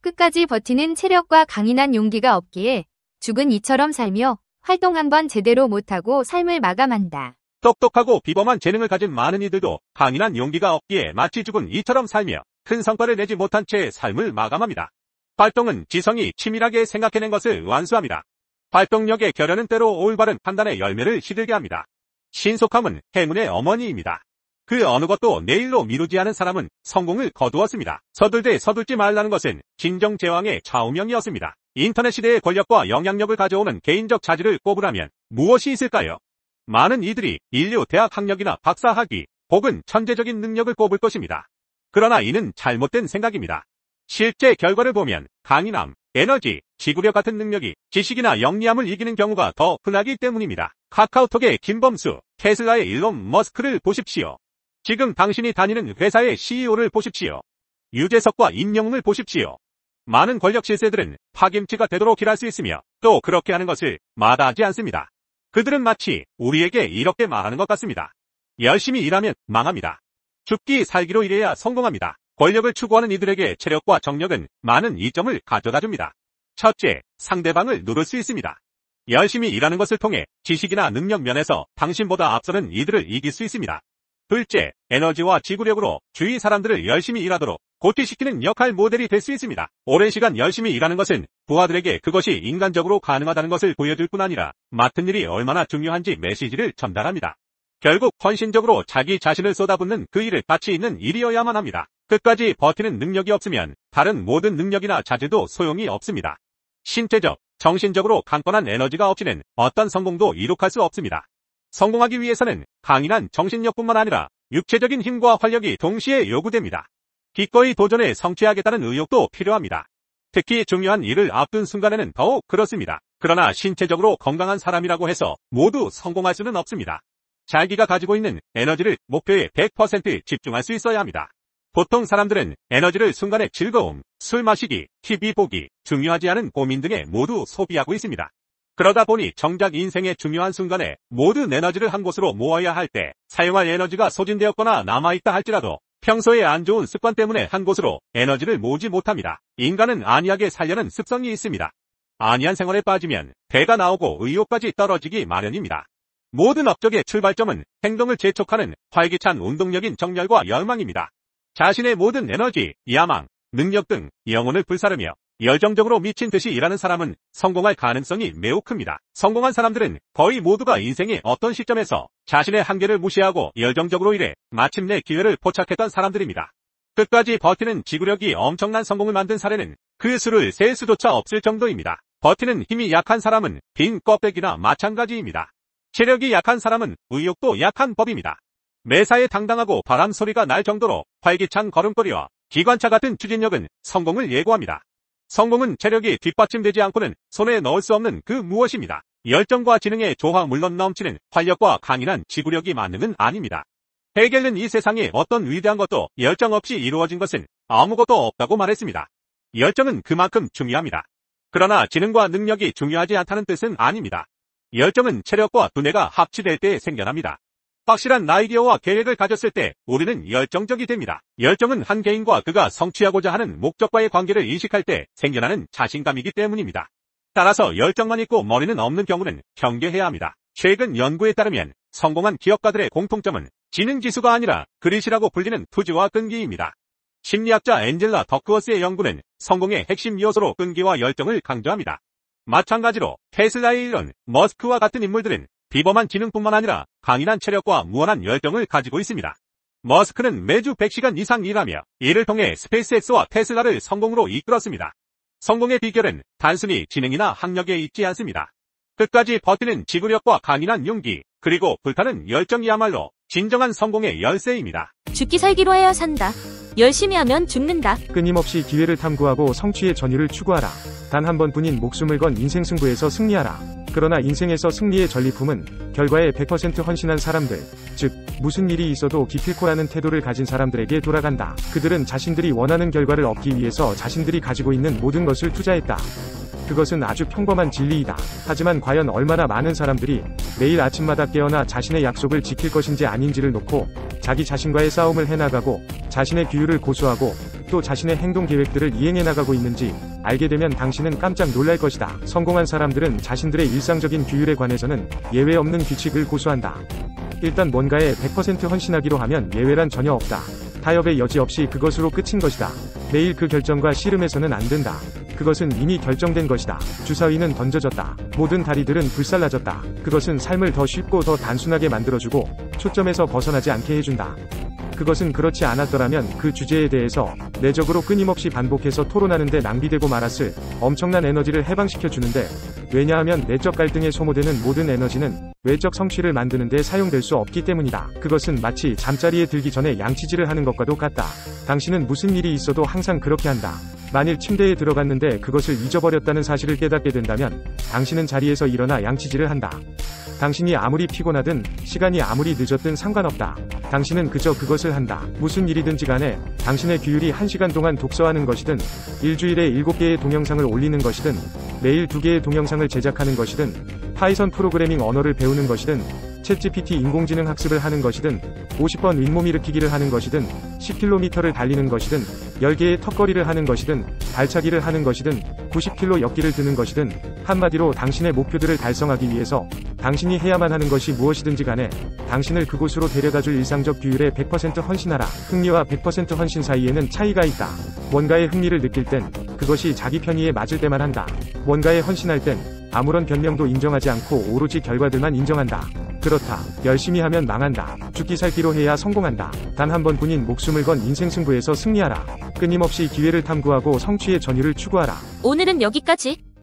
끝까지 버티는 체력과 강인한 용기가 없기에 죽은 이처럼 살며 활동 한번 제대로 못하고 삶을 마감한다. 똑똑하고 비범한 재능을 가진 많은 이들도 강인한 용기가 없기에 마치 죽은 이처럼 살며 큰 성과를 내지 못한 채 삶을 마감합니다. 활동은 지성이 치밀하게 생각해낸 것을 완수합니다. 활동력의 결연은 때로 올바른 판단의 열매를 시들게 합니다. 신속함은 행운의 어머니입니다. 그 어느 것도 내일로 미루지 않은 사람은 성공을 거두었습니다. 서둘되 서둘지 말라는 것은 진정제왕의 좌우명이었습니다. 인터넷 시대의 권력과 영향력을 가져오는 개인적 자질을 꼽으라면 무엇이 있을까요? 많은 이들이 인류 대학 학력이나 박사 학위 혹은 천재적인 능력을 꼽을 것입니다. 그러나 이는 잘못된 생각입니다. 실제 결과를 보면 강인함, 에너지, 지구력 같은 능력이 지식이나 영리함을 이기는 경우가 더 흔하기 때문입니다. 카카오톡의 김범수, 테슬라의 일론 머스크를 보십시오. 지금 당신이 다니는 회사의 CEO를 보십시오. 유재석과 임영웅을 보십시오. 많은 권력 실세들은 파김치가 되도록 일할 수 있으며 또 그렇게 하는 것을 마다하지 않습니다. 그들은 마치 우리에게 이렇게 말하는 것 같습니다. 열심히 일하면 망합니다. 죽기 살기로 일해야 성공합니다. 권력을 추구하는 이들에게 체력과 정력은 많은 이점을 가져다줍니다. 첫째, 상대방을 누를 수 있습니다. 열심히 일하는 것을 통해 지식이나 능력 면에서 당신보다 앞서는 이들을 이길 수 있습니다. 둘째, 에너지와 지구력으로 주위 사람들을 열심히 일하도록 고취시키는 역할 모델이 될 수 있습니다. 오랜 시간 열심히 일하는 것은 부하들에게 그것이 인간적으로 가능하다는 것을 보여줄 뿐 아니라 맡은 일이 얼마나 중요한지 메시지를 전달합니다. 결국 헌신적으로 자기 자신을 쏟아붓는 그 일을 가치 있는 일이어야만 합니다. 끝까지 버티는 능력이 없으면 다른 모든 능력이나 자질도 소용이 없습니다. 신체적, 정신적으로 강건한 에너지가 없이는 어떤 성공도 이룩할 수 없습니다. 성공하기 위해서는 강인한 정신력뿐만 아니라 육체적인 힘과 활력이 동시에 요구됩니다. 기꺼이 도전해 성취하겠다는 의욕도 필요합니다. 특히 중요한 일을 앞둔 순간에는 더욱 그렇습니다. 그러나 신체적으로 건강한 사람이라고 해서 모두 성공할 수는 없습니다. 자기가 가지고 있는 에너지를 목표에 100% 집중할 수 있어야 합니다. 보통 사람들은 에너지를 순간의 즐거움, 술 마시기, TV 보기, 중요하지 않은 고민 등에 모두 소비하고 있습니다. 그러다 보니 정작 인생의 중요한 순간에 모든 에너지를 한 곳으로 모아야 할 때 사용할 에너지가 소진되었거나 남아있다 할지라도 평소에 안 좋은 습관 때문에 한 곳으로 에너지를 모으지 못합니다. 인간은 안이하게 살려는 습성이 있습니다. 안이한 생활에 빠지면 배가 나오고 의욕까지 떨어지기 마련입니다. 모든 업적의 출발점은 행동을 재촉하는 활기찬 운동력인 정열과 열망입니다. 자신의 모든 에너지, 야망, 능력 등 영혼을 불사르며 열정적으로 미친 듯이 일하는 사람은 성공할 가능성이 매우 큽니다. 성공한 사람들은 거의 모두가 인생의 어떤 시점에서 자신의 한계를 무시하고 열정적으로 일해 마침내 기회를 포착했던 사람들입니다. 끝까지 버티는 지구력이 엄청난 성공을 만든 사례는 그 수를 셀 수조차 없을 정도입니다. 버티는 힘이 약한 사람은 빈 껍데기나 마찬가지입니다. 체력이 약한 사람은 의욕도 약한 법입니다. 매사에 당당하고 바람 소리가 날 정도로 활기찬 걸음걸이와 기관차 같은 추진력은 성공을 예고합니다. 성공은 체력이 뒷받침되지 않고는 손에 넣을 수 없는 그 무엇입니다. 열정과 지능의 조화 물론 넘치는 활력과 강인한 지구력이 만능은 아닙니다. 헤겔은 이 세상에 어떤 위대한 것도 열정 없이 이루어진 것은 아무것도 없다고 말했습니다. 열정은 그만큼 중요합니다. 그러나 지능과 능력이 중요하지 않다는 뜻은 아닙니다. 열정은 체력과 두뇌가 합치될 때 생겨납니다. 확실한 아이디어와 계획을 가졌을 때 우리는 열정적이 됩니다. 열정은 한 개인과 그가 성취하고자 하는 목적과의 관계를 인식할 때 생겨나는 자신감이기 때문입니다. 따라서 열정만 있고 머리는 없는 경우는 경계해야 합니다. 최근 연구에 따르면 성공한 기업가들의 공통점은 지능지수가 아니라 그릿이라고 불리는 투지와 끈기입니다. 심리학자 앤젤라 더크워스의 연구는 성공의 핵심 요소로 끈기와 열정을 강조합니다. 마찬가지로 테슬라의 일론 머스크와 같은 인물들은 비범한 지능뿐만 아니라 강인한 체력과 무한한 열정을 가지고 있습니다. 머스크는 매주 100시간 이상 일하며 이를 통해 스페이스X와 테슬라를 성공으로 이끌었습니다. 성공의 비결은 단순히 지능이나 학력에 있지 않습니다. 끝까지 버티는 지구력과 강인한 용기, 그리고 불타는 열정이야말로 진정한 성공의 열쇠입니다. 죽기 살기로 해야 산다. 열심히 하면 죽는다. 끊임없이 기회를 탐구하고 성취의 전율을 추구하라. 단 한 번뿐인 목숨을 건 인생 승부에서 승리하라. 그러나 인생에서 승리의 전리품은 결과에 100% 헌신한 사람들, 즉 무슨 일이 있어도 기필코라는 태도를 가진 사람들에게 돌아간다. 그들은 자신들이 원하는 결과를 얻기 위해서 자신들이 가지고 있는 모든 것을 투자했다. 그것은 아주 평범한 진리이다. 하지만 과연 얼마나 많은 사람들이 매일 아침마다 깨어나 자신의 약속을 지킬 것인지 아닌지를 놓고 자기 자신과의 싸움을 해나가고 자신의 규율을 고수하고 또 아직도 자신의 행동 계획들을 이행해 나가고 있는지 알게 되면 당신은 깜짝 놀랄 것이다. 성공한 사람들은 자신들의 일상적인 규율에 관해서는 예외 없는 규칙을 고수한다. 일단 뭔가에 100% 헌신하기로 하면 예외란 전혀 없다. 타협의 여지 없이 그것으로 끝인 것이다. 매일 그 결정과 씨름해서는 안 된다. 그것은 이미 결정된 것이다. 주사위는 던져졌다. 모든 다리들은 불살라졌다. 그것은 삶을 더 쉽고 더 단순하게 만들어주고 초점에서 벗어나지 않게 해준다. 그것은 그렇지 않았더라면 그 주제에 대해서 내적으로 끊임없이 반복해서 토론하는데 낭비되고 말았을 엄청난 에너지를 해방시켜주는데, 왜냐하면 내적 갈등에 소모되는 모든 에너지는 외적 성취를 만드는 데 사용될 수 없기 때문이다. 그것은 마치 잠자리에 들기 전에 양치질을 하는 것과도 같다. 당신은 무슨 일이 있어도 항상 그렇게 한다. 만일 침대에 들어갔는데 그것을 잊어버렸다는 사실을 깨닫게 된다면 당신은 자리에서 일어나 양치질을 한다. 당신이 아무리 피곤하든 시간이 아무리 늦었든 상관없다. 당신은 그저 그것을 한다. 무슨 일이든지 간에 당신의 규율이 1시간 동안 독서하는 것이든, 일주일에 7개의 동영상을 올리는 것이든, 매일 2개의 동영상을 제작하는 것이든, 파이썬 프로그래밍 언어를 배우는 것이든, 챗GPT 인공지능 학습을 하는 것이든, 50번 윗몸 일으키기를 하는 것이든, 10km를 달리는 것이든, 10개의 턱걸이를 하는 것이든, 발차기를 하는 것이든, 90kg 역기를 드는 것이든, 한마디로 당신의 목표들을 달성하기 위해서 당신이 해야만 하는 것이 무엇이든지 간에 당신을 그곳으로 데려다줄 일상적 규율에 100% 헌신하라. 흥미와 100% 헌신 사이에는 차이가 있다. 뭔가의 흥미를 느낄 땐 그것이 자기 편의에 맞을 때만 한다. 뭔가에 헌신할 땐 아무런 변명도 인정하지 않고 오로지 결과들만 인정한다. 그렇다. 열심히 하면 망한다. 죽기 살기로 해야 성공한다. 단 한 번뿐인 목숨을 건 인생 승부에서 승리하라. 끊임없이 기회를 탐구하고 성취의 전율을 추구하라. 오늘은 여기까지.